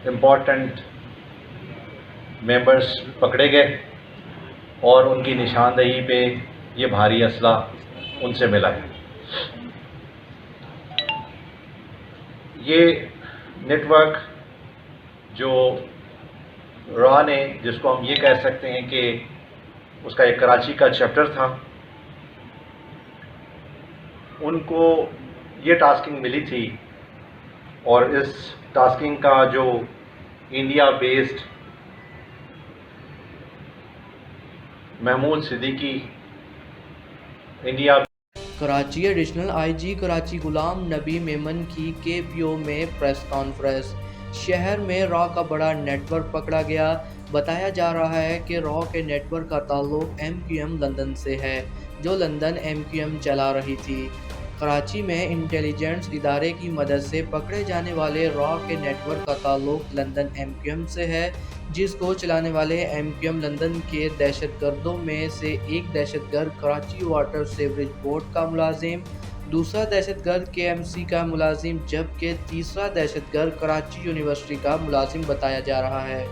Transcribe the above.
Important members پکڑے گئے اور ان کی نشاندہی پہ یہ بھاری اسلحہ ان سے ملا ہے۔ یہ نیٹ ورک جو را نے، جس کو ہم یہ کہہ سکتے ہیں کہ اس کا ایک کراچی کا چیپٹر تھا، ان کو یہ ٹاسکنگ ملی تھی، اور اس ٹاسکنگ کا جو India based Mahmood Siddiqui India Karachi additional I G Karachi Ghulam Nabi Memon کی KPO میں پریس کانفرنس۔ شہر میں را کا بڑا نیٹ ورک پکڑا گیا۔ بتایا جا رہا ہے کہ را کے نیٹ ورک کا تعلق MQM لندن سے ہے، جو لندن MQM چلا رہی تھی۔ کراچی میں انٹیلیجنس ادارے کی مدد سے پکڑے جانے والے را کے نیٹ ورک کا تعلق لندن MQM سے ہے، جس کو چلانے والے MQM لندن کے دہشت گردوں میں سے ایک دہشت گرد کراچی واٹر سیوریج بورڈ کا ملازم، دوسرا دہشت گرد KMC کا ملازم، جبکہ تیسرا دہشت گرد کراچی یونیورسٹی کا ملازم بتایا جا رہا ہے۔